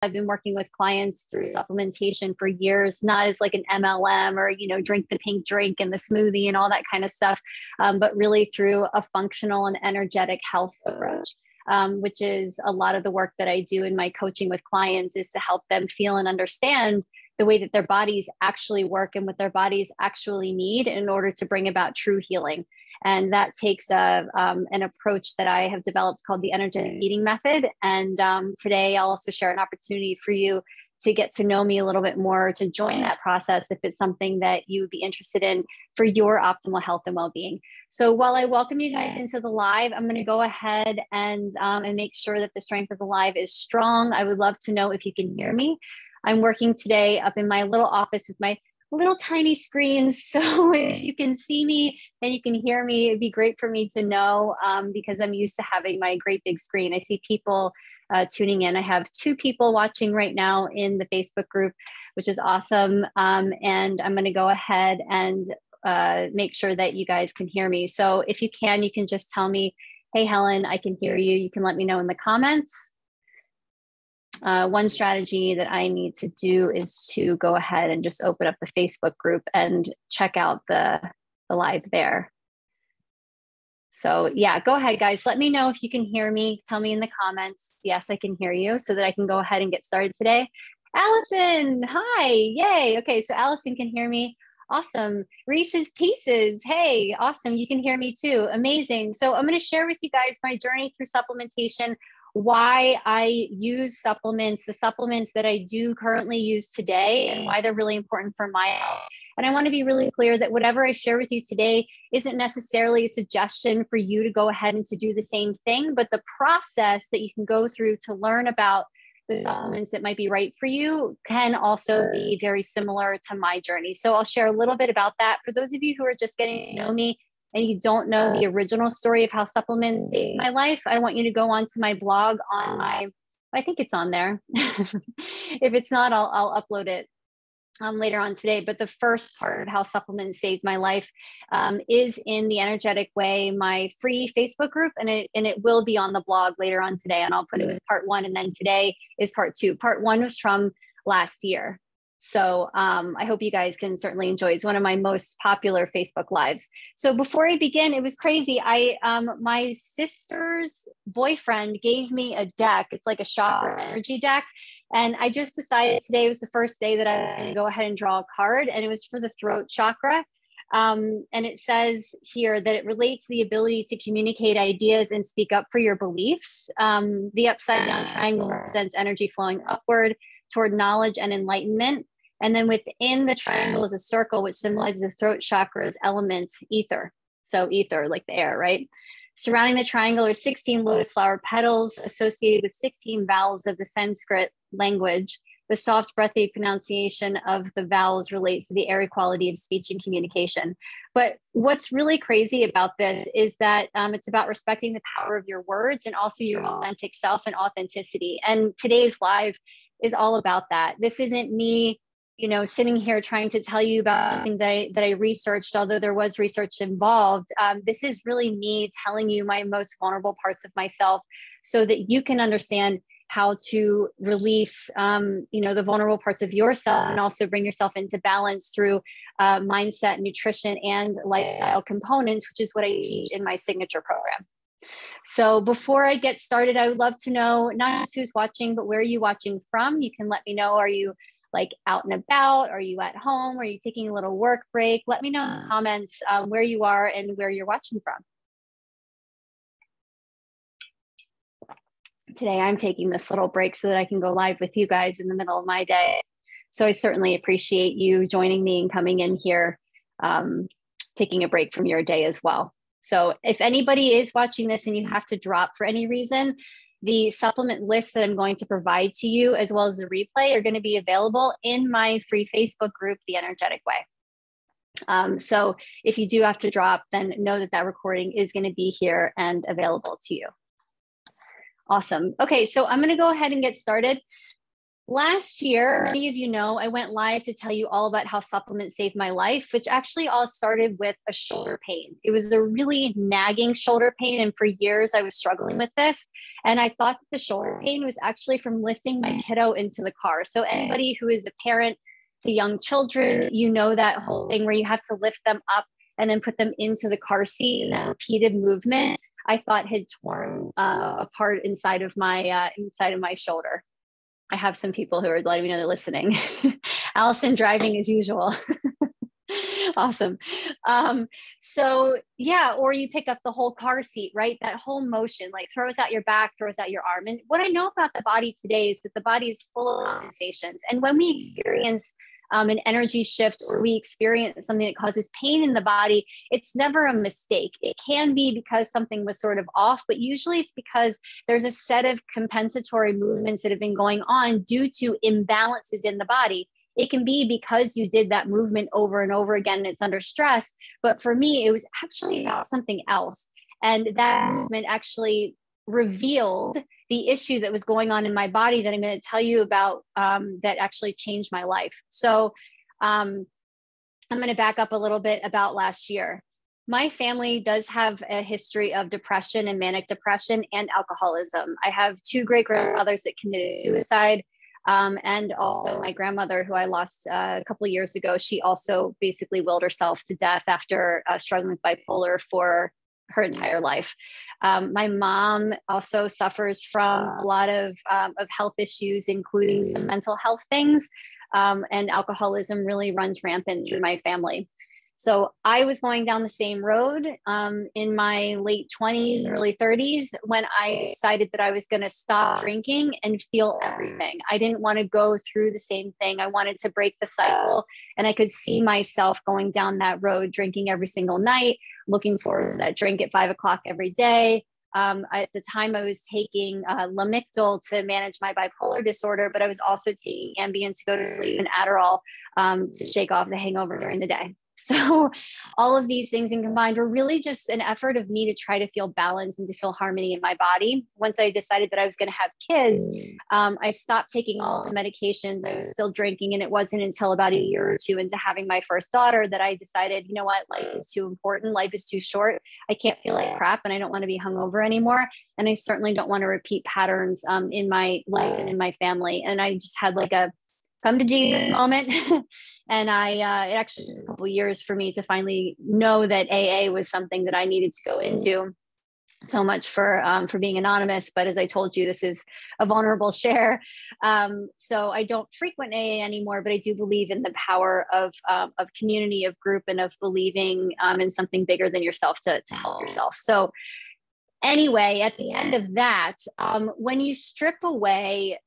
I've been working with clients through supplementation for years, not as like an MLM or, drink the pink drink and the smoothie and all that kind of stuff, but really through a functional and energetic health approach. Which is a lot of the work that I do in my coaching with clients, is to help them feel and understand the way that their bodies actually work and what their bodies actually need in order to bring about true healing. And that takes an approach that I have developed called the energetic eating method. And today I'll also share an opportunity for you to get to know me a little bit more, to join that process if it's something that you would be interested in for your optimal health and well-being. So while I welcome you guys into the live, I'm going to go ahead and make sure that the strength of the live is strong. I would love to know if you can hear me. I'm working today up in my little office with my little tiny screens. So if you can see me and you can hear me, it'd be great for me to know, because I'm used to having my great big screen. I see people tuning in. I have 2 people watching right now in the Facebook group, which is awesome. And I'm going to go ahead and make sure that you guys can hear me. So if you can just tell me, hey, Helen, I can hear you. You can let me know in the comments. One strategy that I need to do is to go ahead and just open up the Facebook group and check out the live there. So yeah, go ahead, guys. Let me know if you can hear me. Tell me in the comments, yes, I can hear you, so that I can go ahead and get started today. Allison, hi, yay. Okay, so Allison can hear me. Awesome. Reese's Pieces, hey, awesome. You can hear me too. Amazing. So I'm going to share with you guys my journey through supplementation, why I use supplements, the supplements that I do currently use today, and why they're really important for my health. And I want to be really clear that whatever I share with you today isn't necessarily a suggestion for you to go ahead and to do the same thing, but the process that you can go through to learn about the supplements that might be right for you can also be very similar to my journey. So I'll share a little bit about that. For those of you who are just getting to know me and you don't know the original story of how supplements saved my life, I want you to go onto my blog on I think it's on there. If it's not, I'll upload it later on today. But the first part of how supplements saved my life is in the Energetic Way, my free Facebook group, and it will be on the blog later on today. And I'll put it with part 1, and then today is part 2. Part 1 was from last year. So I hope you guys can certainly enjoy it. It's one of my most popular Facebook lives. So before I begin, it was crazy. My sister's boyfriend gave me a deck. It's like a chakra energy deck. And I just decided today was the first day that I was going to go ahead and draw a card, and it was for the throat chakra. And it says here that it relates to the ability to communicate ideas and speak up for your beliefs. The upside down triangle represents energy flowing upward toward knowledge and enlightenment. And then within the triangle is a circle, which symbolizes the throat chakra's element, ether. So ether, like the air, right? Surrounding the triangle are 16 lotus flower petals associated with 16 vowels of the Sanskrit language. The soft, breathy pronunciation of the vowels relates to the airy quality of speech and communication. But what's really crazy about this is that it's about respecting the power of your words and also your authentic self and authenticity. And today's live is all about that. This isn't me, sitting here trying to tell you about something that I researched, although there was research involved. This is really me telling you my most vulnerable parts of myself so that you can understand how to release, the vulnerable parts of yourself and also bring yourself into balance through mindset, nutrition, and lifestyle components, which is what I teach in my signature program. So before I get started, I would love to know not just who's watching, but where are you watching from? You can let me know. Are you like out and about? Are you at home? Are you taking a little work break? Let me know in the comments where you are and where you're watching from. Today, I'm taking this little break so that I can go live with you guys in the middle of my day. So I certainly appreciate you joining me and coming in here, taking a break from your day as well. So if anybody is watching this and you have to drop for any reason, the supplement list that I'm going to provide to you, as well as the replay, are going to be available in my free Facebook group, The Energetic Way. So if you do have to drop, then know that that recording is going to be here and available to you. Awesome. Okay, so I'm going to go ahead and get started. Last year, many of you know, I went live to tell you all about how supplements saved my life, which actually all started with a shoulder pain. It was a really nagging shoulder pain. And for years, I was struggling with this. And I thought that the shoulder pain was actually from lifting my kiddo into the car. So anybody who is a parent to young children, you know that whole thing where you have to lift them up and then put them into the car seat, and that repeated movement, I thought had torn apart inside of my shoulder. I have some people who are letting me know they're listening. Allison driving as usual. Awesome. So yeah, or you pick up the whole car seat, right? That whole motion, like throws out your back, throws out your arm. And what I know about the body today is that the body is full of compensations. And when we experience an energy shift, or we experience something that causes pain in the body, it's never a mistake. It can be because something was sort of off, but usually it's because there's a set of compensatory movements that have been going on due to imbalances in the body. It can be because you did that movement over and over again and it's under stress. But for me, it was actually about something else. And that movement actually revealed the issue that was going on in my body that I'm going to tell you about, that actually changed my life. So I'm going to back up a little bit about last year. My family does have a history of depression and manic depression and alcoholism. I have two great grandmothers that committed suicide. And also my grandmother, who I lost a couple of years ago, she also basically willed herself to death after struggling with bipolar for her entire life. My mom also suffers from a lot of health issues, including some mental health things, and alcoholism really runs rampant through my family. So I was going down the same road in my late 20s, early 30s, when I decided that I was going to stop drinking and feel everything. I didn't want to go through the same thing. I wanted to break the cycle, and I could see myself going down that road, drinking every single night, looking forward to that drink at 5 o'clock every day. At the time, I was taking Lamictal to manage my bipolar disorder, but I was also taking Ambien to go to sleep and Adderall to shake off the hangover during the day. So all of these things in combined were really just an effort of me to try to feel balance and to feel harmony in my body. Once I decided that I was going to have kids, I stopped taking all the medications. I was still drinking. And it wasn't until about a year or two into having my first daughter that I decided, you know what, life is too important. Life is too short. I can't feel like crap, and I don't want to be hungover anymore. And I certainly don't want to repeat patterns in my life and in my family. And I just had like a come to Jesus moment. And it actually took a couple of years for me to finally know that AA was something that I needed to go into. So much for being anonymous. But as I told you, this is a vulnerable share. So I don't frequent AA anymore, but I do believe in the power of community, of group, and of believing in something bigger than yourself to help yourself. So anyway, at the end of that, when you strip away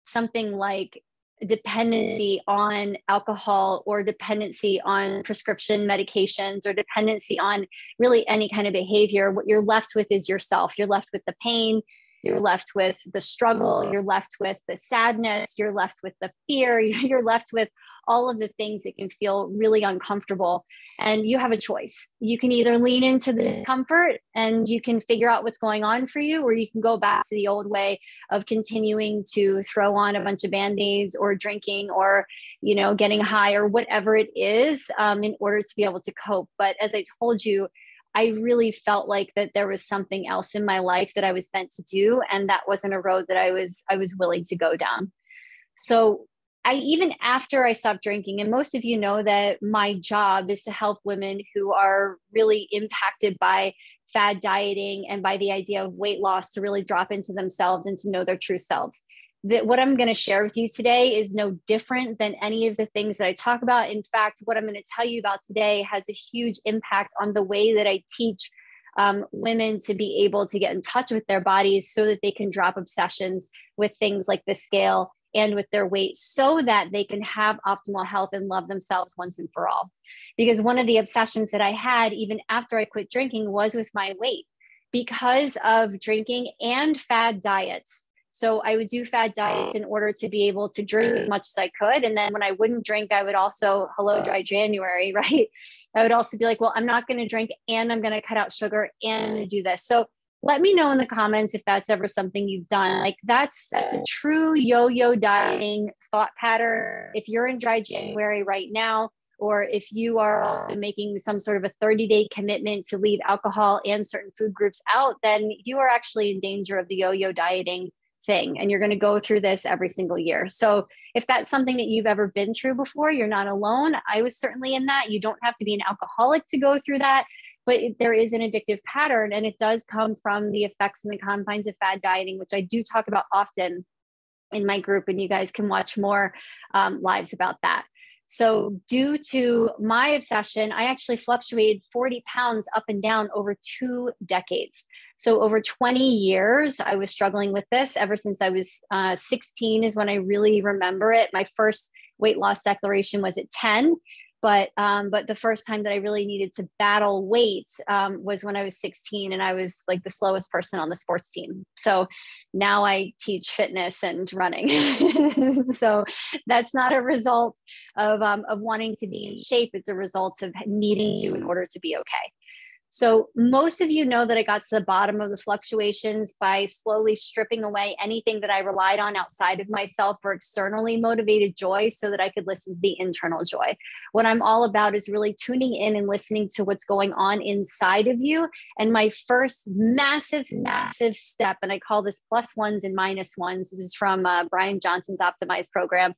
something like dependency on alcohol, or dependency on prescription medications, or dependency on really any kind of behavior, what you're left with is yourself. You're left with the pain, you're left with the struggle, you're left with the sadness, you're left with the fear, you're left with all of the things that can feel really uncomfortable. And you have a choice. You can either lean into the discomfort and you can figure out what's going on for you, or you can go back to the old way of continuing to throw on a bunch of Band-Aids, or drinking, or, getting high, or whatever it is, in order to be able to cope. But as I told you, I really felt like that there was something else in my life that I was meant to do. And that wasn't a road that I was willing to go down. So even after I stopped drinking, and most of you know that my job is to help women who are really impacted by fad dieting and by the idea of weight loss to really drop into themselves and to know their true selves. That what I'm going to share with you today is no different than any of the things that I talk about. In fact, what I'm going to tell you about today has a huge impact on the way that I teach women to be able to get in touch with their bodies so that they can drop obsessions with things like the scale and with their weight, so that they can have optimal health and love themselves once and for all. Because one of the obsessions that I had, even after I quit drinking, was with my weight because of drinking and fad diets. So I would do fad diets in order to be able to drink as much as I could. And then when I wouldn't drink, I would also, hello, dry January, right? I would also be like, well, I'm not going to drink, and I'm going to cut out sugar, and I'm going to do this. So let me know in the comments if that's ever something you've done. Like that's a true yo-yo dieting thought pattern. If you're in dry January right now, or if you are also making some sort of a 30-day commitment to leave alcohol and certain food groups out, then you are actually in danger of the yo-yo dieting thing. And you're going to go through this every single year. So if that's something that you've ever been through before, you're not alone. I was certainly in that. You don't have to be an alcoholic to go through that, but there is an addictive pattern, and it does come from the effects and the confines of fad dieting, which I do talk about often in my group, and you guys can watch more lives about that. So due to my obsession, I actually fluctuated 40 pounds up and down over 2 decades. So over 20 years, I was struggling with this ever since I was 16 is when I really remember it. My first weight loss declaration was at 10. But the first time that I really needed to battle weight was when I was 16, and I was like the slowest person on the sports team. So now I teach fitness and running. So that's not a result of wanting to be in shape. It's a result of needing to in order to be okay. So most of you know that I got to the bottom of the fluctuations by slowly stripping away anything that I relied on outside of myself for externally motivated joy so that I could listen to the internal joy. What I'm all about is really tuning in and listening to what's going on inside of you. And my first massive step, and I call this plus ones and minus ones. This is from Brian Johnson's Optimize program.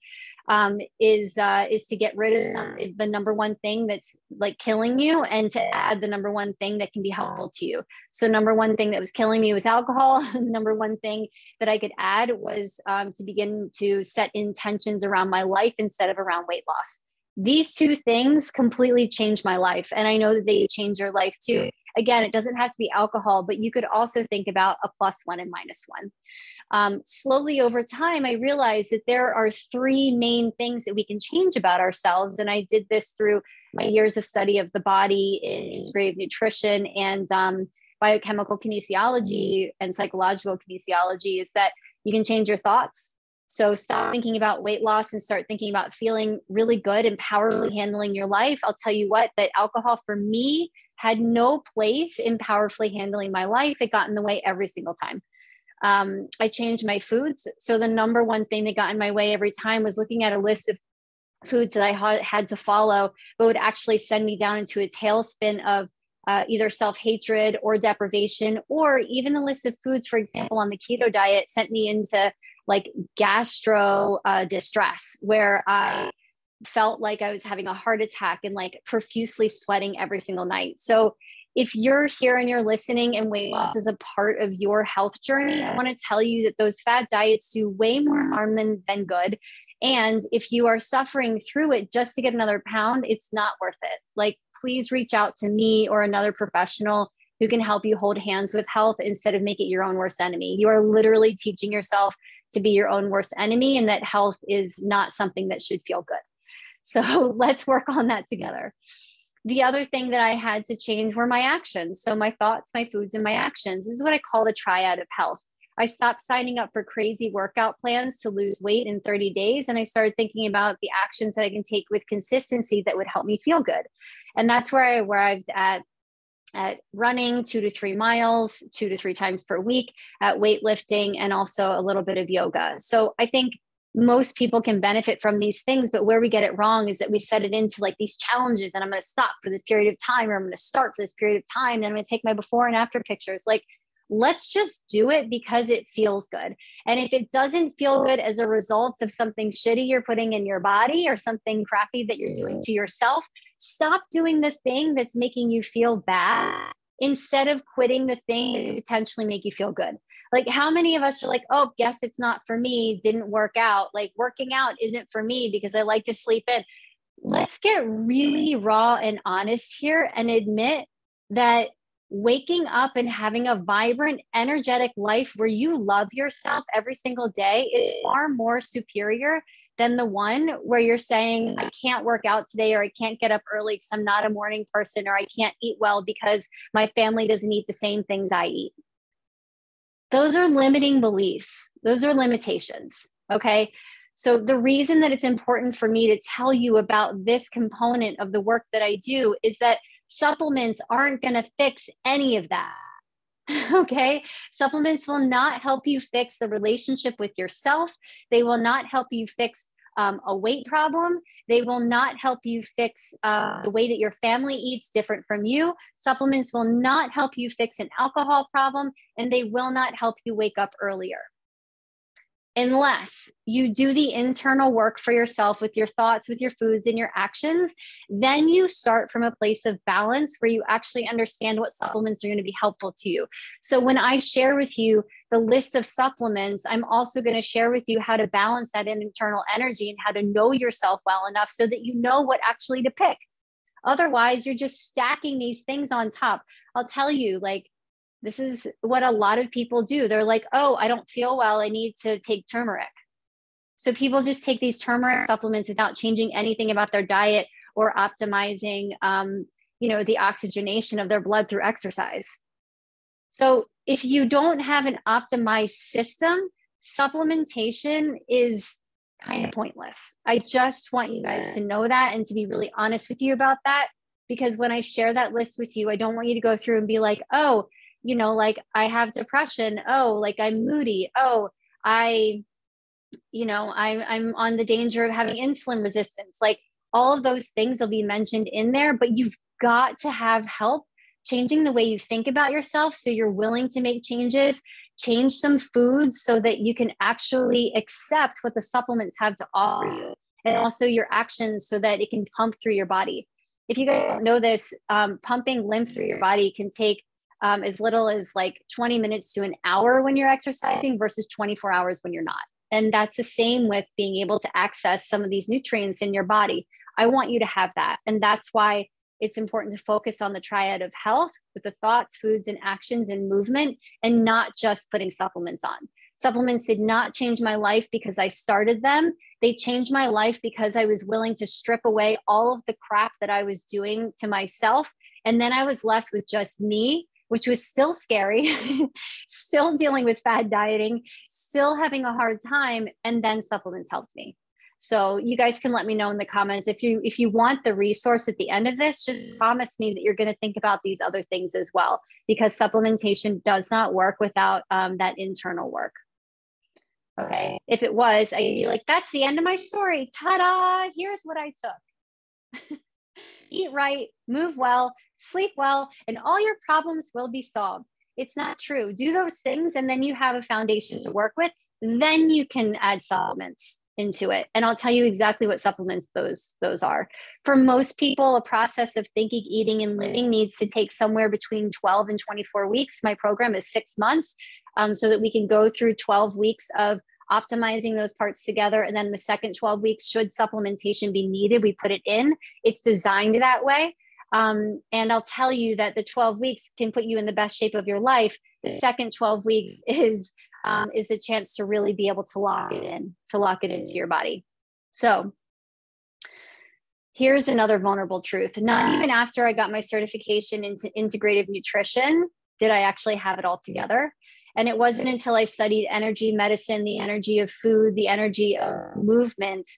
Is to get rid of the number one thing that's like killing you, and to add the number one thing that can be helpful to you. So number one thing that was killing me was alcohol. Number one thing that I could add was to begin to set intentions around my life instead of around weight loss. These two things completely changed my life. And I know that they change your life too. Again, it doesn't have to be alcohol, but you could also think about a plus one and minus one. Slowly over time, I realized that there are 3 main things that we can change about ourselves. And I did this through my years of study of the body in integrative nutrition and biochemical kinesiology and psychological kinesiology, is that you can change your thoughts. So stop thinking about weight loss and start thinking about feeling really good and powerfully handling your life. I'll tell you what, that alcohol for me had no place in powerfully handling my life. It got in the way every single time. I changed my foods. So the number one thing that got in my way every time was looking at a list of foods that I had to follow, but would actually send me down into a tailspin of either self-hatred or deprivation, or even the list of foods, for example, on the keto diet sent me into like gastro distress, where I felt like I was having a heart attack and like profusely sweating every single night. So if you're here and you're listening and weight loss is a part of your health journey, I want to tell you that those fat diets do way more harm than good. And if you are suffering through it just to get another pound, it's not worth it. Like, please reach out to me or another professional who can help you hold hands with health instead of make it your own worst enemy. You are literally teaching yourself to be your own worst enemy, and that health is not something that should feel good. So let's work on that together. The other thing that I had to change were my actions. So my thoughts, my foods, and my actions. This is what I call the triad of health. I stopped signing up for crazy workout plans to lose weight in 30 days. And I started thinking about the actions that I can take with consistency that would help me feel good. And that's where I arrived at running 2 to 3 miles, 2 to 3 times per week, at weightlifting, and also a little bit of yoga. So I think most people can benefit from these things, but where we get it wrong is that we set it into like these challenges, and I'm going to stop for this period of time, or I'm going to start for this period of time, and I'm going to take my before and after pictures. Like, let's just do it because it feels good. And if it doesn't feel good as a result of something shitty you're putting in your body or something crappy that you're doing to yourself, stop doing the thing that's making you feel bad instead of quitting the thing that could potentially make you feel good. Like, how many of us are like, oh, guess it's not for me, didn't work out. Like, working out isn't for me because I like to sleep in. Let's get really raw and honest here and admit that waking up and having a vibrant, energetic life where you love yourself every single day is far more superior than the one where you're saying, I can't work out today, or I can't get up early because I'm not a morning person, or I can't eat well because my family doesn't eat the same things I eat. Those are limiting beliefs. Those are limitations. Okay. So the reason that it's important for me to tell you about this component of the work that I do is that supplements aren't going to fix any of that. Okay. Supplements will not help you fix the relationship with yourself. They will not help you fix a weight problem. They will not help you fix the way that your family eats different from you. Supplements will not help you fix an alcohol problem, and they will not help you wake up earlier. Unless you do the internal work for yourself with your thoughts, with your foods, and your actions, then you start from a place of balance where you actually understand what supplements are going to be helpful to you. So when I share with you the list of supplements, I'm also going to share with you how to balance that internal energy and how to know yourself well enough so that you know what actually to pick. Otherwise, you're just stacking these things on top. I'll tell you, like, this is what a lot of people do. They're like, oh, I don't feel well, I need to take turmeric. So people just take these turmeric supplements without changing anything about their diet or optimizing, the oxygenation of their blood through exercise. So if you don't have an optimized system, supplementation is kind of pointless. I just want you guys to know that and to be really honest with you about that. Because when I share that list with you, I don't want you to go through and be like, oh, like I have depression. Oh, like I'm moody. Oh, I'm on the danger of having insulin resistance. Like all of those things will be mentioned in there, but you've got to have help changing the way you think about yourself. So you're willing to make changes, change some foods so that you can actually accept what the supplements have to offer you, and also your actions so that it can pump through your body. If you guys don't know this, pumping lymph through your body can take as little as like 20 minutes to an hour when you're exercising versus 24 hours when you're not. And that's the same with being able to access some of these nutrients in your body. I want you to have that. And that's why it's important to focus on the triad of health with the thoughts, foods, and actions and movement, and not just putting supplements on. Supplements did not change my life because I started them. They changed my life because I was willing to strip away all of the crap that I was doing to myself. And then I was left with just me, which was still scary, still dealing with fad dieting, still having a hard time. And then supplements helped me. So you guys can let me know in the comments if you want the resource at the end of this. Just promise me that you're going to think about these other things as well, because supplementation does not work without that internal work. Okay. If it was, I'd be like, that's the end of my story. Ta-da! Here's what I took. Eat right, move well, sleep well, and all your problems will be solved. It's not true. Do those things, and then you have a foundation to work with. Then you can add supplements into it. And I'll tell you exactly what supplements those are. For most people, a process of thinking, eating, and living needs to take somewhere between 12 and 24 weeks. My program is 6 months, so that we can go through 12 weeks of optimizing those parts together. And then the second 12 weeks, should supplementation be needed, we put it in. It's designed that way. And I'll tell you that the 12 weeks can put you in the best shape of your life. The second 12 weeks is the chance to really be able to lock it into your body. So here's another vulnerable truth. Not even after I got my certification into integrative nutrition did I actually have it all together. And it wasn't until I studied energy medicine, the energy of food, the energy of movement,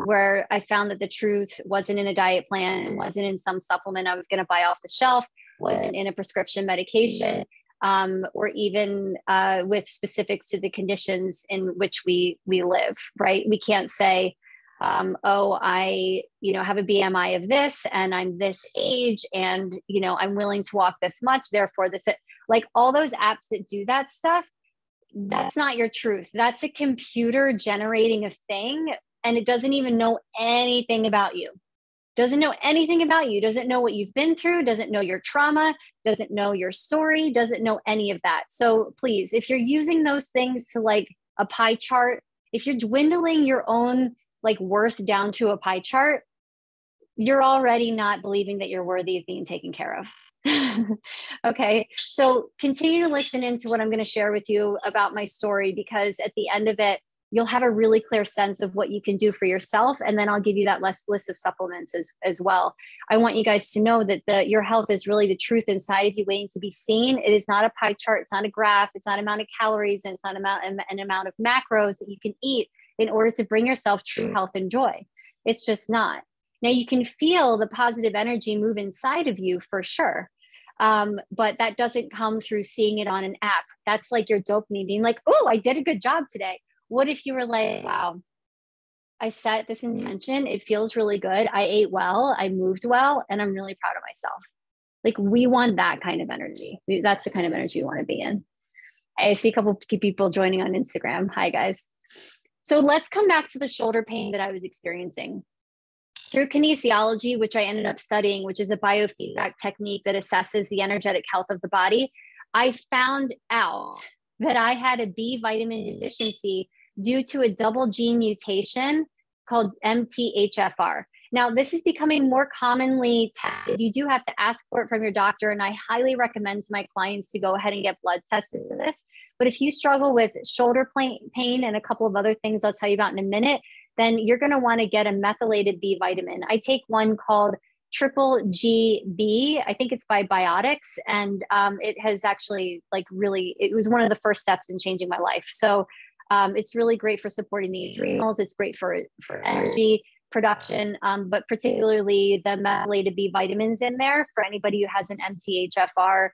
where I found that the truth wasn't in a diet plan, wasn't in some supplement I was going to buy off the shelf, wasn't in a prescription medication, or even with specifics to the conditions in which we live, right? We can't say, I have a BMI of this and I'm this age and, I'm willing to walk this much. Therefore, like all those apps that do that stuff, that's not your truth. That's a computer generating a thing. And it doesn't even know anything about you. Doesn't know anything about you. Doesn't know what you've been through. Doesn't know your trauma. Doesn't know your story. Doesn't know any of that. So please, if you're using those things to like a pie chart, if you're dwindling your own like worth down to a pie chart, you're already not believing that you're worthy of being taken care of. Okay. So continue to listen into what I'm going to share with you about my story, because at the end of it, you'll have a really clear sense of what you can do for yourself. And then I'll give you that list of supplements as well. I want you guys to know that your health is really the truth inside of you waiting to be seen. It is not a pie chart. It's not a graph. It's not amount of calories. And it's not an amount of macros that you can eat in order to bring yourself true health and joy. It's just not. Now you can feel the positive energy move inside of you for sure. But that doesn't come through seeing it on an app. That's like your dopamine being like, oh, I did a good job today. What if you were like, wow, I set this intention. It feels really good. I ate well. I moved well. And I'm really proud of myself. Like, we want that kind of energy. That's the kind of energy we want to be in. I see a couple of people joining on Instagram. Hi, guys. So let's come back to the shoulder pain that I was experiencing. Through kinesiology, which I ended up studying, which is a biofeedback technique that assesses the energetic health of the body, I found out that I had a B vitamin deficiency due to a double gene mutation called MTHFR. Now, this is becoming more commonly tested. You do have to ask for it from your doctor, and I highly recommend to my clients to go ahead and get blood tested for this. But if you struggle with shoulder pain and a couple of other things I'll tell you about in a minute, then you're going to want to get a methylated B vitamin. I take one called Triple GB. I think it's by Biotics, and it has actually it was one of the first steps in changing my life. So it's really great for supporting the adrenals. It's great for energy production, but particularly the methylated B vitamins in there for anybody who has an MTHFR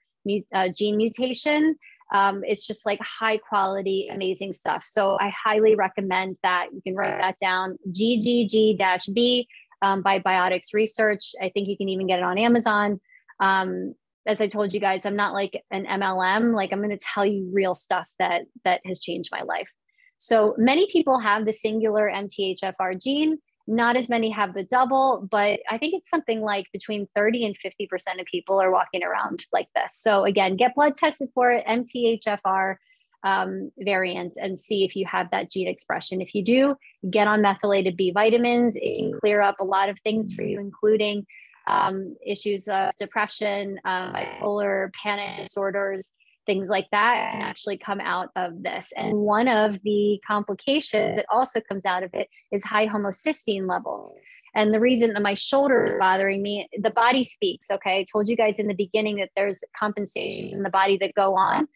gene mutation. It's just like high quality, amazing stuff. So I highly recommend that. You can write that down, GGG-B by Biotics Research. I think you can even get it on Amazon. As I told you guys, I'm not like an MLM. Like, I'm going to tell you real stuff that has changed my life. So many people have the singular MTHFR gene. Not as many have the double, but I think it's something like between 30 and 50% of people are walking around like this. So again, get blood tested for it, MTHFR variant, and see if you have that gene expression. If you do, get on methylated B vitamins. It can clear up a lot of things for you, including issues of depression, bipolar, panic disorders, things like that, and actually come out of this. And one of the complications that also comes out of it is high homocysteine levels. And the reason that my shoulder is bothering me, the body speaks. Okay. I told you guys in the beginning that there's compensations in the body that go on.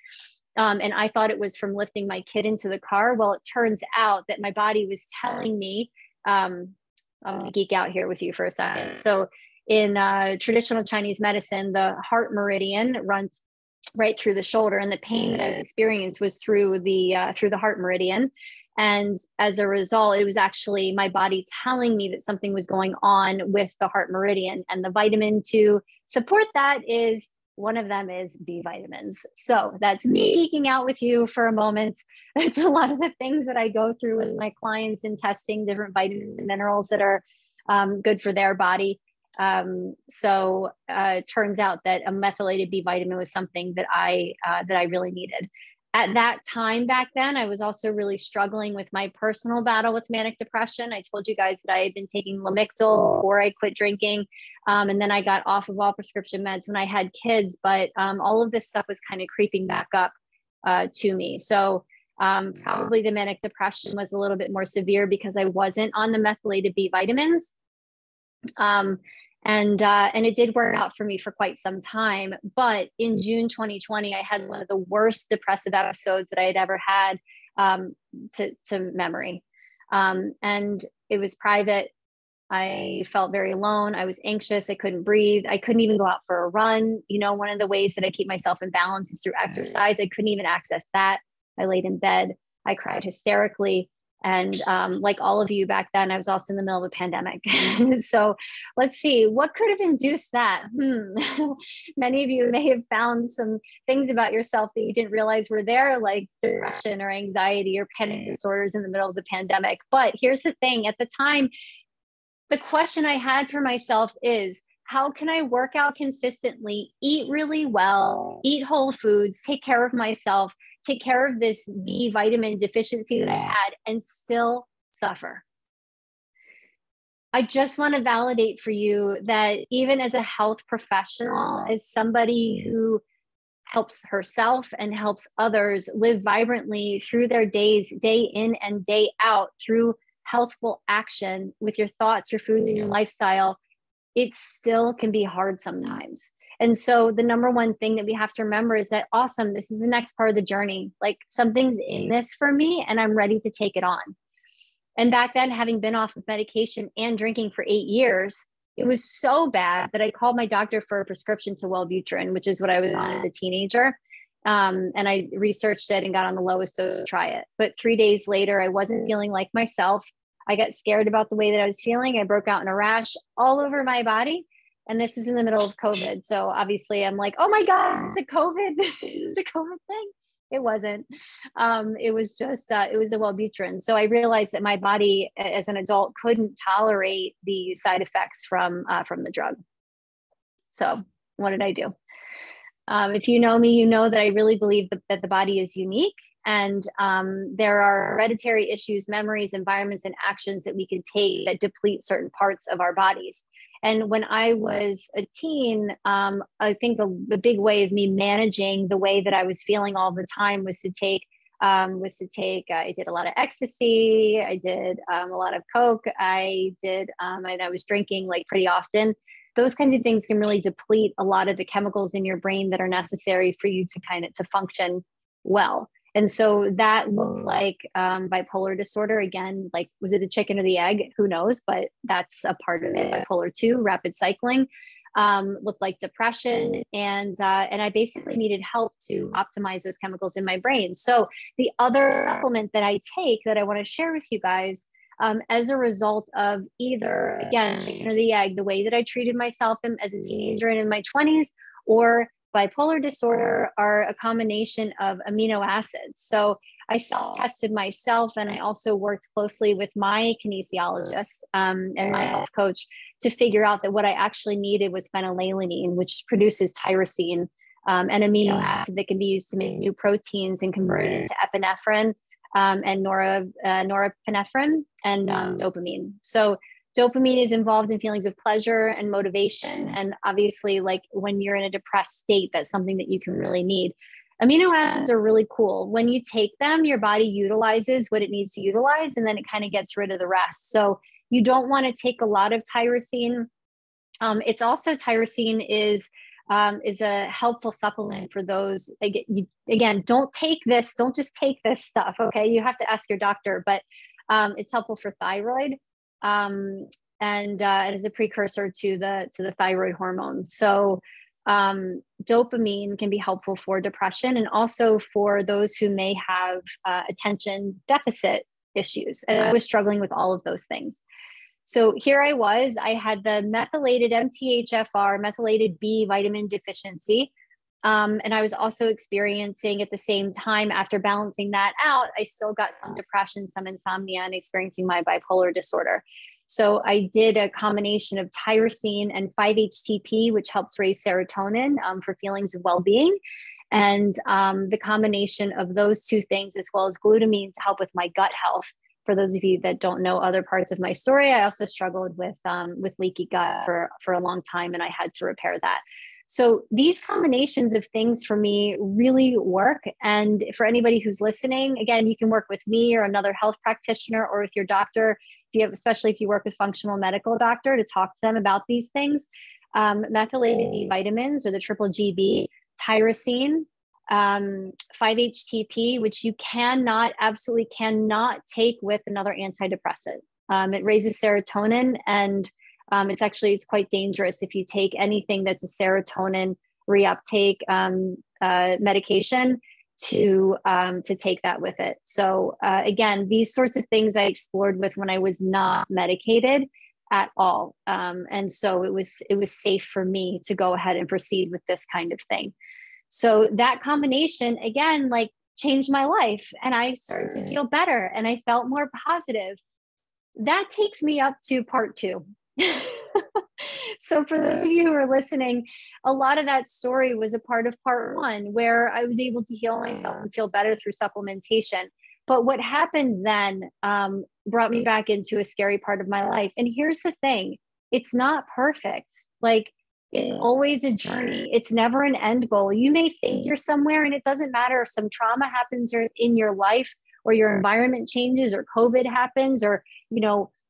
And I thought it was from lifting my kid into the car. Well, it turns out that my body was telling me, I'm going to geek out here with you for a second. So in traditional Chinese medicine, the heart meridian runs right through the shoulder, and the pain that I was experienced was through the heart meridian. And as a result, it was actually my body telling me that something was going on with the heart meridian, and the vitamin to support that is one of them is B vitamins. So that's me geeking out with you for a moment. It's a lot of the things that I go through with my clients in testing different vitamins and minerals that are good for their body. So it turns out that a methylated B vitamin was something that I really needed. At that time back then, I was also really struggling with my personal battle with manic depression. I told you guys that I had been taking Lamictal before I quit drinking. And then I got off of all prescription meds when I had kids, but all of this stuff was kind of creeping back up to me. So probably the manic depression was a little bit more severe because I wasn't on the methylated B vitamins. And it did work out for me for quite some time. But in June 2020, I had one of the worst depressive episodes that I had ever had to memory. And it was private. I felt very alone. I was anxious. I couldn't breathe. I couldn't even go out for a run. You know, one of the ways that I keep myself in balance is through exercise. I couldn't even access that. I laid in bed. I cried hysterically. And like all of you back then, I was also in the middle of a pandemic. So let's see, what could have induced that? Many of you may have found some things about yourself that you didn't realize were there, like depression or anxiety or panic disorders in the middle of the pandemic. But here's the thing, at the time, the question I had for myself is, how can I work out consistently, eat really well, eat whole foods, take care of myself, take care of this B vitamin deficiency that I had, and still suffer? I just want to validate for you that even as a health professional, as somebody who helps herself and helps others live vibrantly through their days, day in and day out, through healthful action with your thoughts, your foods, and your lifestyle, it still can be hard sometimes. And so the number one thing that we have to remember is that, awesome, this is the next part of the journey. Like, something's in this for me and I'm ready to take it on. And back then, having been off of medication and drinking for 8 years, It was so bad that I called my doctor for a prescription to Wellbutrin, which is what I was on as a teenager. And I researched it and got on the lowest dose to try it. But 3 days later, I wasn't feeling like myself. I got scared about the way that I was feeling. I broke out in a rash all over my body. And this was in the middle of COVID. So obviously I'm like, oh my God, is this a COVID? Is this a COVID thing? It wasn't. It was just, it was a Wellbutrin. So I realized that my body as an adult couldn't tolerate the side effects from the drug. So what did I do? If you know me, you know that I really believe that the body is unique, and there are hereditary issues, memories, environments, and actions that we can take that deplete certain parts of our bodies. And when I was a teen, I think the big way of me managing the way that I was feeling all the time was to take, I did a lot of ecstasy. I did a lot of Coke. I was drinking like pretty often. Those kinds of things can really deplete a lot of the chemicals in your brain that are necessary for you to function well. And so that looks like bipolar disorder. Again, like, was it the chicken or the egg? Who knows? But that's a part of it. Bipolar 2, rapid cycling, looked like depression. And I basically needed help to optimize those chemicals in my brain. So the other supplement that I take that I want to share with you guys, as a result of either, again, chicken or the egg, the way that I treated myself as a teenager and in my 20s, or bipolar disorder, are a combination of amino acids. So I self-tested myself, and I also worked closely with my kinesiologist and my health coach to figure out that what I actually needed was phenylalanine, which produces tyrosine, an amino acid that can be used to make new proteins and convert it into epinephrine and norepinephrine and dopamine. So dopamine is involved in feelings of pleasure and motivation. And obviously, like, when you're in a depressed state, that's something that you can really need. Amino acids are really cool. When you take them, your body utilizes what it needs to utilize, and then it kind of gets rid of the rest. So you don't want to take a lot of tyrosine. It's also, tyrosine is a helpful supplement for those. Again, don't just take this stuff. Okay. You have to ask your doctor, but it's helpful for thyroid. And it is a precursor to the thyroid hormone. So dopamine can be helpful for depression, and also for those who may have attention deficit issues. And I was struggling with all of those things. So here I had the methylated MTHFR, methylated B vitamin deficiency. And I was also experiencing at the same time, after balancing that out, I still got some depression, some insomnia, and experiencing my bipolar disorder. So I did a combination of tyrosine and 5-HTP, which helps raise serotonin for feelings of well-being. And the combination of those two things, as well as glutamine, to help with my gut health. For those of you that don't know other parts of my story, I also struggled with leaky gut for a long time, and I had to repair that. So these combinations of things for me really work. And for anybody who's listening, again, you can work with me or another health practitioner, or with your doctor, especially if you work with functional medical doctor, to talk to them about these things. Methylated B vitamins, or the triple GB, tyrosine, 5-HTP, which you absolutely cannot take with another antidepressant. It raises serotonin, and it's quite dangerous if you take anything that's a serotonin reuptake medication to take that with it. So again, these sorts of things I explored with when I was not medicated at all, and so it was safe for me to go ahead and proceed with this kind of thing. So that combination, again, like, changed my life, and I started to feel better, and I felt more positive. That takes me up to part 2. So for those of you who are listening, a lot of that story was a part of part 1, where I was able to heal myself and feel better through supplementation. But what happened then brought me back into a scary part of my life. And here's the thing, it's not perfect. Like, it's always a journey. It's never an end goal. You may think you're somewhere, and it doesn't matter if some trauma happens in your life, or your environment changes, or COVID happens, or,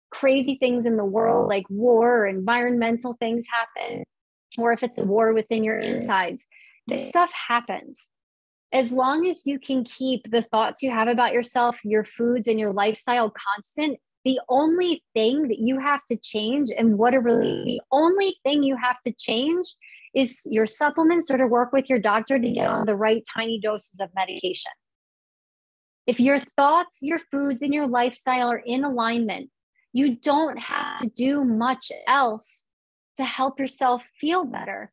crazy things in the world like war or environmental things happen, or if it's a war within your insides. This stuff happens. As long as you can keep the thoughts you have about yourself, your foods, and your lifestyle constant, The only thing that you have to change, and what a relief, the only thing you have to change is your supplements, or to work with your doctor to get on the right tiny doses of medication. If your thoughts, your foods, and your lifestyle are in alignment, you don't have to do much else to help yourself feel better.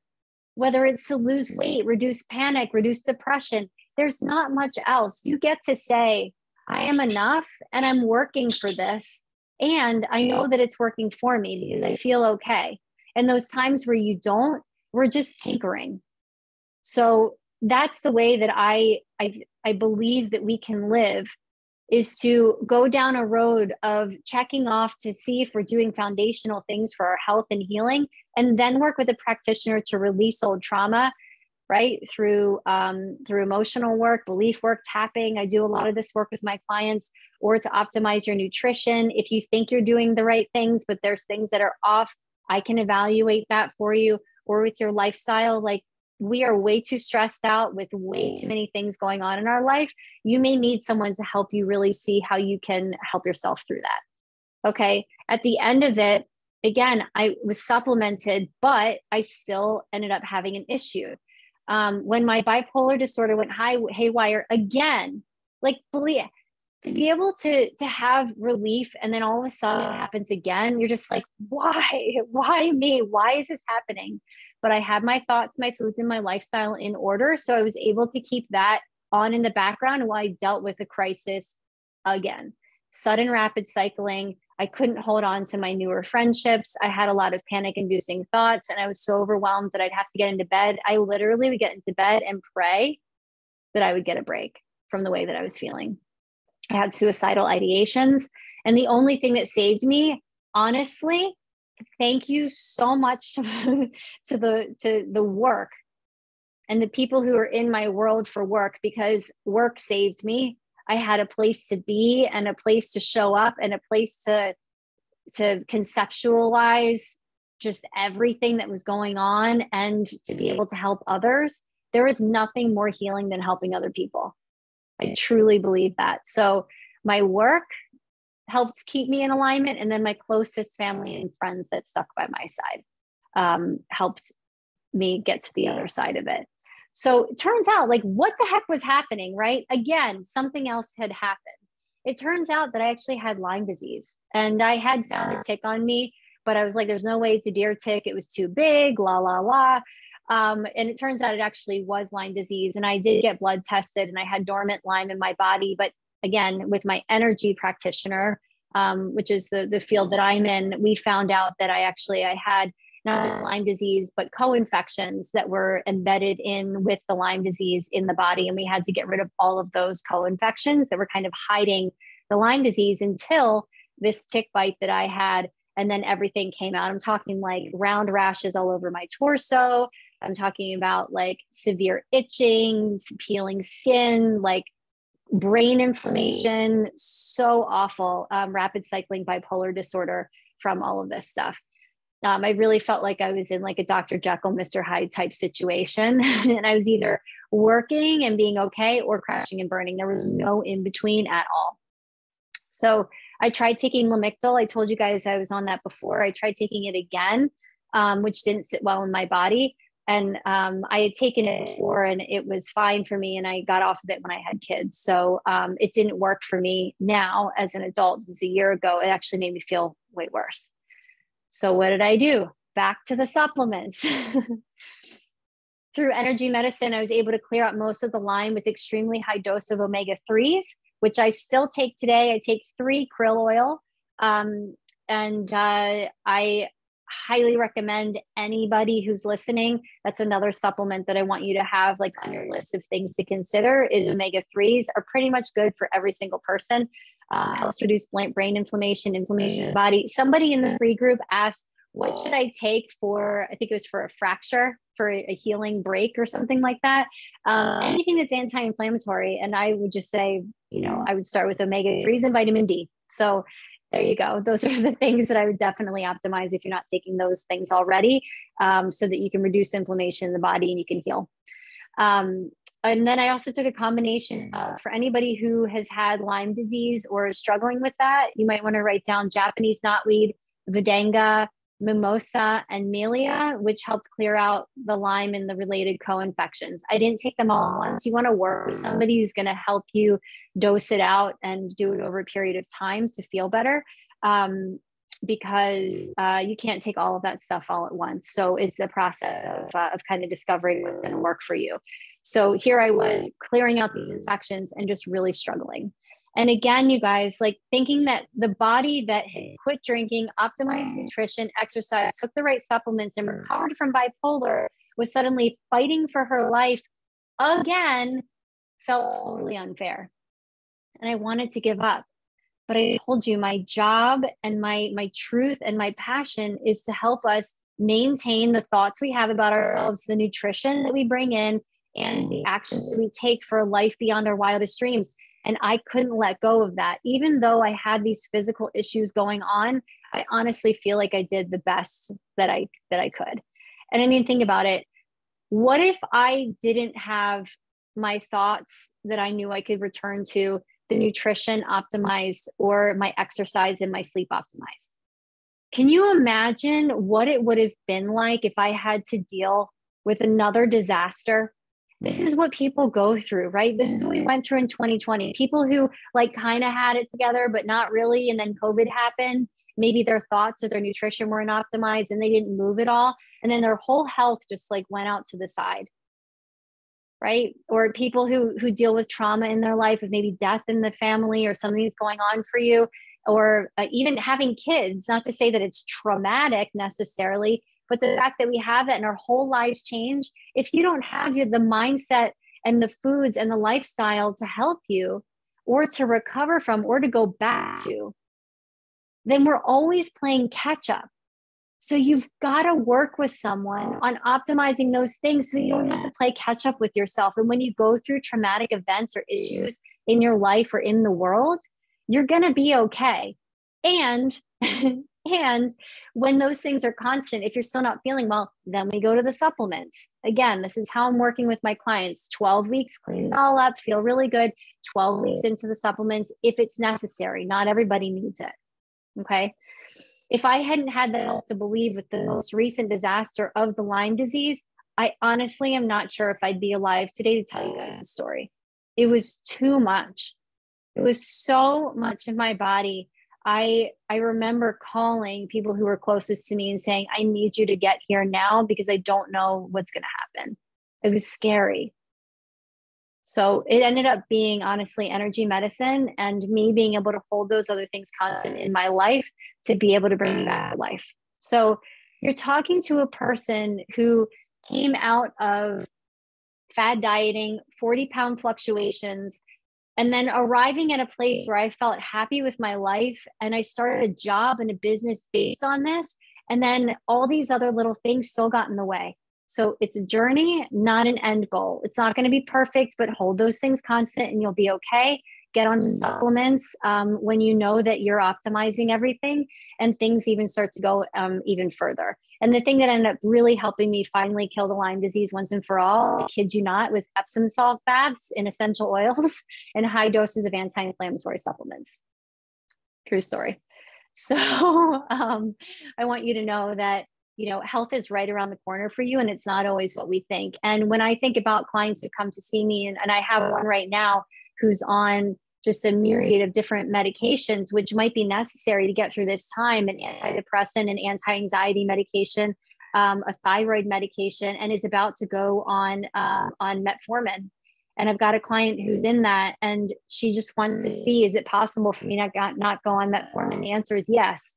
Whether it's to lose weight, reduce panic, reduce depression, there's not much else. You get to say, I am enough and I'm working for this. And I know that it's working for me because I feel okay. And those times where you don't, we're just tinkering. So that's the way that I believe that we can live, is to go down a road of checking off to see if we're doing foundational things for our health and healing, and then work with a practitioner to release old trauma, right? Through emotional work, belief work, tapping. I do a lot of this work with my clients, or to optimize your nutrition. If you think you're doing the right things, but there's things that are off, I can evaluate that for you. Or with your lifestyle, like, we are way too stressed out with way too many things going on in our life. You may need someone to help you really see how you can help yourself through that. Okay. At the end of it, again, I was supplemented, but I still ended up having an issue. When my bipolar disorder went haywire again, like, believe, to be able to have relief, and then all of a sudden it happens again, you're just like, why me? Why is this happening? But I had my thoughts, my foods, and my lifestyle in order. So I was able to keep that on in the background while I dealt with the crisis again. Sudden rapid cycling. I couldn't hold on to my newer friendships. I had a lot of panic inducing thoughts, and I was so overwhelmed that I'd have to get into bed. I literally would get into bed and pray that I would get a break from the way that I was feeling. I had suicidal ideations. And the only thing that saved me, honestly, thank you so much to the work and the people who are in my world for work, because work saved me. I had a place to be, and a place to show up, and a place to conceptualize just everything that was going on, and to be able to help others. There is nothing more healing than helping other people. I truly believe that. So my work helped keep me in alignment. And then my closest family and friends that stuck by my side helped me get to the other side of it. So it turns out, like, what the heck was happening, right? Again, something else had happened. It turns out that I actually had Lyme disease, and I had found a tick on me, but I was like, there's no way it's a deer tick. It was too big, la, la, la. And it turns out it actually was Lyme disease. And I did get blood tested, and I had dormant Lyme in my body. But again, with my energy practitioner, which is the field that I'm in, we found out that I had not just Lyme disease, but co-infections that were embedded in with the Lyme disease in the body. And we had to get rid of all of those co-infections that were kind of hiding the Lyme disease until this tick bite that I had. And then everything came out. I'm talking like round rashes all over my torso. I'm talking about like severe itchings, peeling skin, like brain inflammation, so awful. Rapid cycling bipolar disorder from all of this stuff. I really felt like I was in like a Dr. Jekyll, Mr. Hyde type situation. And I was either working and being okay, or crashing and burning. There was no in between at all. So I tried taking Lamictal. I told you guys I was on that before. I tried taking it again, which didn't sit well in my body. And I had taken it before, and it was fine for me. And I got off of it when I had kids. So it didn't work for me now as an adult. This is a year ago. It actually made me feel way worse. So what did I do? Back to the supplements. Through energy medicine, I was able to clear out most of the Lyme with extremely high dose of omega-3s, which I still take today. I take 3 krill oil. I highly recommend anybody who's listening. That's another supplement that I want you to have like on your list of things to consider. Is omega-3s are pretty much good for every single person. Helps reduce brain inflammation in the body. Somebody in the free group asked, what should I take for, I think it was for a fracture, for a healing break or something like that. Anything that's anti-inflammatory. And I would just say, I would start with omega-3s and vitamin D. So there you go. Those are the things that I would definitely optimize if you're not taking those things already, so that you can reduce inflammation in the body and you can heal. And then I also took a combination for anybody who has had Lyme disease or is struggling with that. You might want to write down Japanese knotweed, Vedanga, mimosa, and Melia, which helped clear out the Lyme and the related co-infections. I didn't take them all at once. You want to work with somebody who's going to help you dose it out and do it over a period of time to feel better. Because you can't take all of that stuff all at once. So it's a process of kind of discovering what's going to work for you. So here I was clearing out these infections and just really struggling. And again, you guys, like thinking that the body that had quit drinking, optimized nutrition, exercise, took the right supplements, and recovered from bipolar was suddenly fighting for her life again felt totally unfair. And I wanted to give up. But I told you my job and my truth and my passion is to help us maintain the thoughts we have about ourselves, the nutrition that we bring in, and the actions that we take for a life beyond our wildest dreams. And I couldn't let go of that. Even though I had these physical issues going on, I honestly feel like I did the best that I could. And I mean, think about it. What if I didn't have my thoughts that I knew I could return to, the nutrition optimized, or my exercise and my sleep optimized? Can you imagine what it would have been like if I had to deal with another disaster? This is what people go through, right? This is what we went through in 2020. People who like kind of had it together, but not really. And then COVID happened. Maybe their thoughts or their nutrition weren't optimized and they didn't move at all. And then their whole health just like went out to the side. Right? Or people who deal with trauma in their life, of maybe death in the family or something's going on for you, or even having kids, not to say that it's traumatic necessarily, but the fact that we have that and our whole lives change. If you don't have the mindset and the foods and the lifestyle to help you or to recover from or to go back to, then we're always playing catch up. So you've got to work with someone on optimizing those things so you don't have to play catch up with yourself. And when you go through traumatic events or issues in your life or in the world, you're going to be okay. And when those things are constant, if you're still not feeling well, then we go to the supplements. Again, this is how I'm working with my clients. 12 weeks, clean it all up, feel really good. 12 weeks into the supplements, if it's necessary. Not everybody needs it. Okay. If I hadn't had the health to believe with the most recent disaster of the Lyme disease, I honestly am not sure if I'd be alive today to tell you guys the story. It was too much. It was so much of my body. I remember calling people who were closest to me and saying, I need you to get here now because I don't know what's going to happen. It was scary. So it ended up being honestly energy medicine and me being able to hold those other things constant in my life to be able to bring me back to life. So you're talking to a person who came out of fad dieting, 40-pound fluctuations, and then arriving at a place where I felt happy with my life. And I started a job and a business based on this. And then all these other little things still got in the way. So it's a journey, not an end goal. It's not going to be perfect, but hold those things constant and you'll be okay. Get on supplements when you know that you're optimizing everything and things even start to go even further. And the thing that ended up really helping me finally kill the Lyme disease once and for all, I kid you not, was Epsom salt baths in essential oils and high doses of anti-inflammatory supplements. True story. So I want you to know that health is right around the corner for you, and it's not always what we think. And when I think about clients who come to see me, and I have one right now who's on just a myriad of different medications, which might be necessary to get through this time, an antidepressant, an anti-anxiety medication, a thyroid medication, and is about to go on metformin. And I've got a client who's in that, and she just wants to see, is it possible for me not go on metformin? The answer is yes.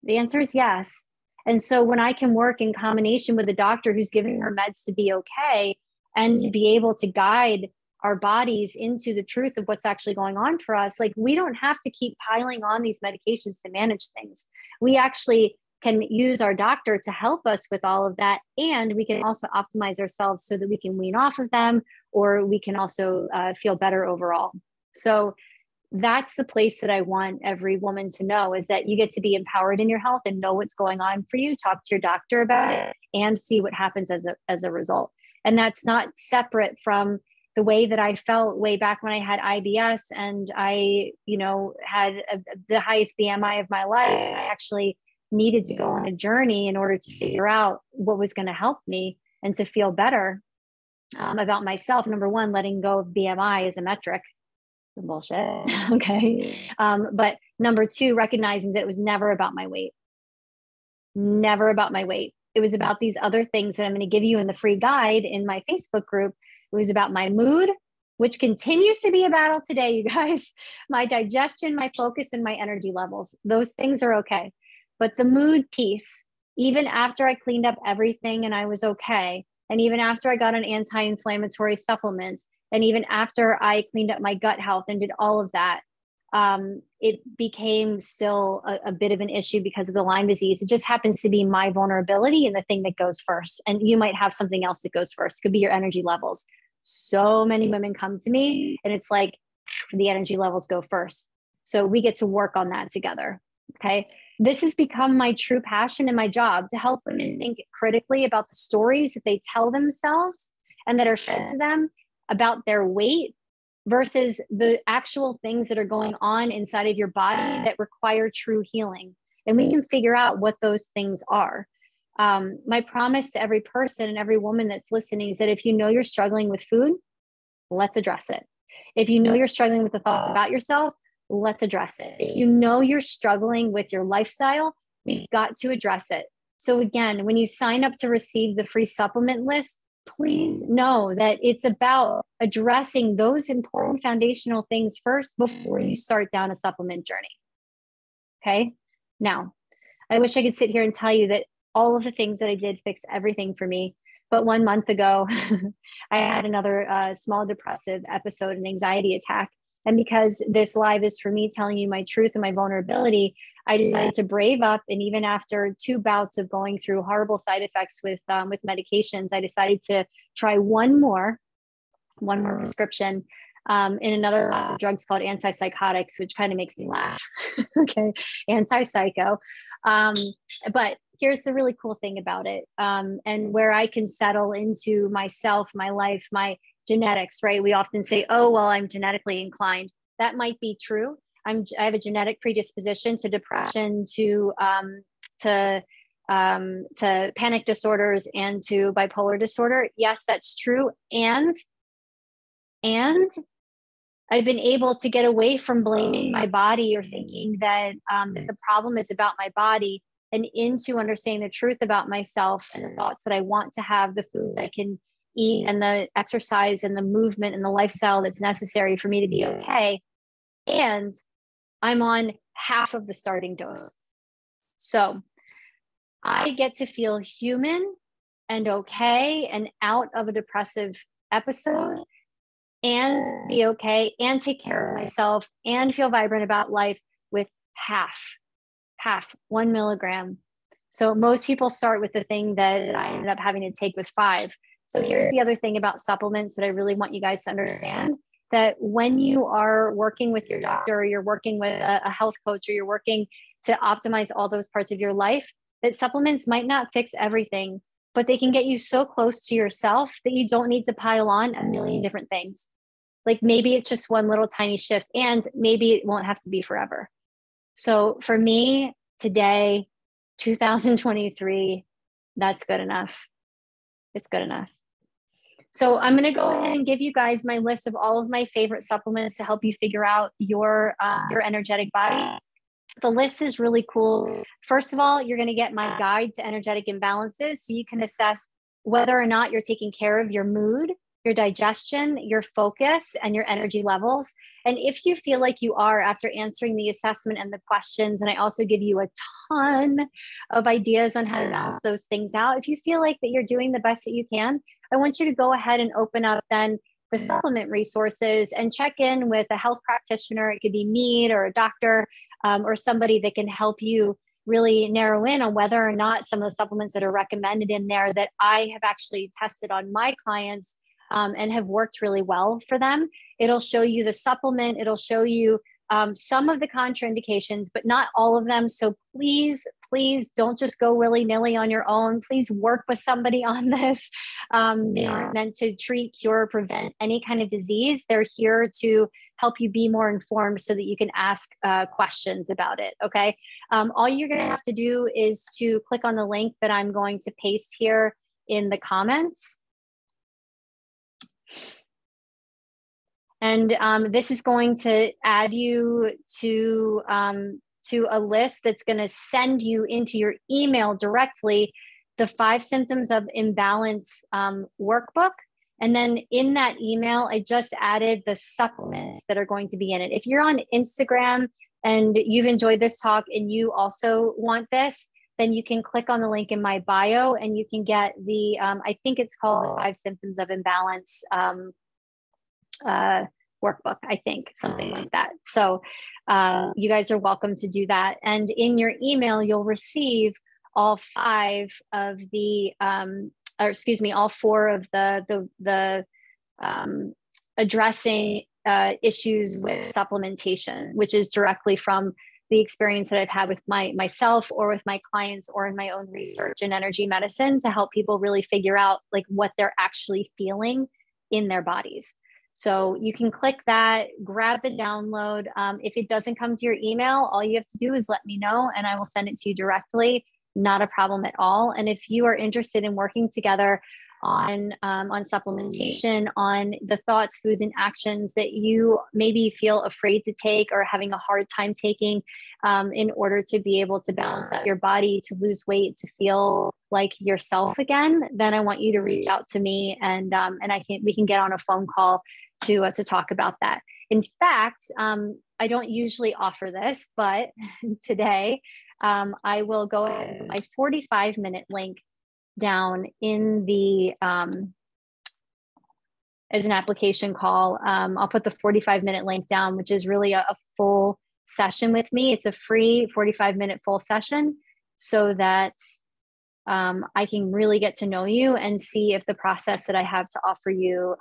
The answer is yes. And so when I can work in combination with a doctor who's giving her meds to be okay and to be able to guide our bodies into the truth of what's actually going on for us, like we don't have to keep piling on these medications to manage things. We actually can use our doctor to help us with all of that. And we can also optimize ourselves so that we can wean off of them, or we can also feel better overall. So that's the place that I want every woman to know, is that you get to be empowered in your health and know what's going on for you, talk to your doctor about it, and see what happens as a result. And that's not separate from the way that I felt way back when I had IBS and I, had the highest BMI of my life. And I actually needed to go on a journey in order to figure out what was going to help me and to feel better about myself. Number one, letting go of BMI as a metric. Bullshit. Okay. But number two, recognizing that it was never about my weight. Never about my weight. It was about these other things that I'm going to give you in the free guide in my Facebook group. It was about my mood, which continues to be a battle today, you guys. My digestion, my focus, and my energy levels. Those things are okay. But the mood piece, even after I cleaned up everything and I was okay, and even after I got on anti-inflammatory supplements, and even after I cleaned up my gut health and did all of that, it became still a bit of an issue because of the Lyme disease. It just happens to be my vulnerability and the thing that goes first. And you might have something else that goes first. It could be your energy levels. So many women come to me and it's like the energy levels go first. So we get to work on that together. Okay. This has become my true passion and my job, to help women think critically about the stories that they tell themselves and that are fed to them about their weight versus the actual things that are going on inside of your body that require true healing. And we can figure out what those things are. My promise to every person and every woman that's listening is that if you know you're struggling with food, let's address it. If you know you're struggling with the thoughts about yourself, let's address it. If you know you're struggling with your lifestyle, we've got to address it. So again, when you sign up to receive the free supplement list, please know that it's about addressing those important foundational things first before you start down a supplement journey. Okay. Now, I wish I could sit here and tell you that all of the things that I did fixed everything for me. But 1 month ago, I had another small depressive episode, an anxiety attack. And because this live is for me telling you my truth and my vulnerability, I decided to brave up. And even after 2 bouts of going through horrible side effects with medications, I decided to try one more prescription in another class of drugs called antipsychotics, which kind of makes me laugh. Okay, antipsycho. But here's the really cool thing about it, and where I can settle into myself, my life, my genetics, right? We often say, oh, well, I'm genetically inclined. That might be true. I have a genetic predisposition to depression, to panic disorders, and to bipolar disorder. Yes, that's true. And I've been able to get away from blaming my body or thinking that the problem is about my body, and into understanding the truth about myself and the thoughts that I want to have, the foods I can eat, and the exercise and the movement and the lifestyle that's necessary for me to be okay. And I'm on half of the starting dose. So I get to feel human and okay and out of a depressive episode and be okay and take care of myself and feel vibrant about life with half 1 milligram. So most people start with the thing that I ended up having to take with 5. So here's the other thing about supplements that I really want you guys to understand, that when you are working with your doctor, or you're working with a health coach, or you're working to optimize all those parts of your life, that supplements might not fix everything, but they can get you so close to yourself that you don't need to pile on a million different things. Like maybe it's just one little tiny shift, and maybe it won't have to be forever. So for me today, 2023, that's good enough. It's good enough. So I'm going to go ahead and give you guys my list of all of my favorite supplements to help you figure out your energetic body. The list is really cool. First of all, you're going to get my guide to energetic imbalances, so you can assess whether or not you're taking care of your mood, your digestion, your focus, and your energy levels. And if you feel like you are after answering the assessment and the questions, and I also give you a ton of ideas on how to balance those things out. If you feel like that you're doing the best that you can, I want you to go ahead and open up then the supplement resources and check in with a health practitioner. It could be me or a doctor or somebody that can help you really narrow in on whether or not some of the supplements that are recommended in there that I have actually tested on my clients and have worked really well for them. It'll show you the supplement. It'll show you some of the contraindications, but not all of them. So please please don't just go willy-nilly on your own. Please work with somebody on this. They aren't meant to treat, cure, or prevent any kind of disease. They're here to help you be more informed so that you can ask questions about it, okay? All you're gonna have to do is to click on the link that I'm going to paste here in the comments. And this is going to add you to a list that's going to send you into your email directly the 5 symptoms of imbalance workbook. And then in that email, I just added the supplements that are going to be in it. If you're on Instagram and you've enjoyed this talk and you also want this, then you can click on the link in my bio and you can get the, I think it's called the 5 symptoms of imbalance workbook, I think, something like that. So you guys are welcome to do that. And in your email, you'll receive all 5 of the, or excuse me, all 4 of the addressing issues with supplementation, which is directly from the experience that I've had with myself or with my clients or in my own research in energy medicine to help people really figure out like what they're actually feeling in their bodies. So you can click that, grab the download. If it doesn't come to your email, all you have to do is let me know and I will send it to you directly. Not a problem at all. And if you are interested in working together on supplementation, on the thoughts, foods, and actions that you maybe feel afraid to take or having a hard time taking in order to be able to balance out your body, to lose weight, to feel like yourself again, then I want you to reach out to me and we can get on a phone call to talk about that. In fact, I don't usually offer this, but today I will go ahead and put my 45-minute link down in the as an application call. I'll put the 45-minute link down, which is really a full session with me. It's a free 45-minute full session so that I can really get to know you and see if the process that I have to offer you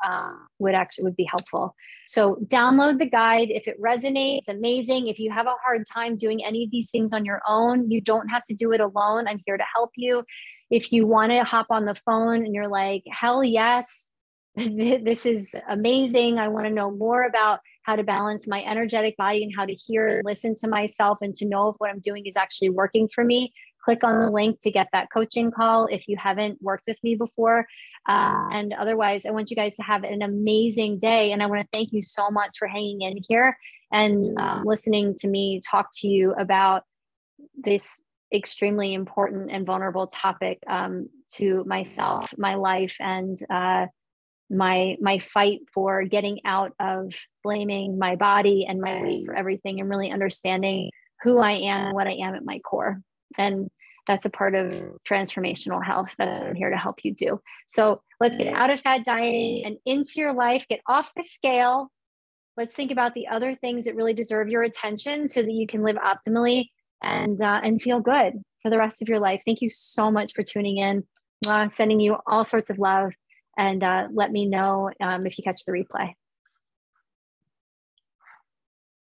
would be helpful. So download the guide. If it resonates, amazing. If you have a hard time doing any of these things on your own, you don't have to do it alone. I'm here to help you. If you want to hop on the phone and you're like, hell yes, this is amazing. I want to know more about how to balance my energetic body and how to hear and listen to myself and to know if what I'm doing is actually working for me. Click on the link to get that coaching call if you haven't worked with me before. And otherwise, I want you guys to have an amazing day. And I want to thank you so much for hanging in here and listening to me talk to you about this extremely important and vulnerable topic to myself, my life, and my fight for getting out of blaming my body and my weight for everything and really understanding who I am and what I am at my core. And that's a part of transformational health that I'm here to help you do. So let's get out of fat dieting and into your life, get off the scale. Let's think about the other things that really deserve your attention so that you can live optimally and feel good for the rest of your life. Thank you so much for tuning in. Sending you all sorts of love, and let me know if you catch the replay.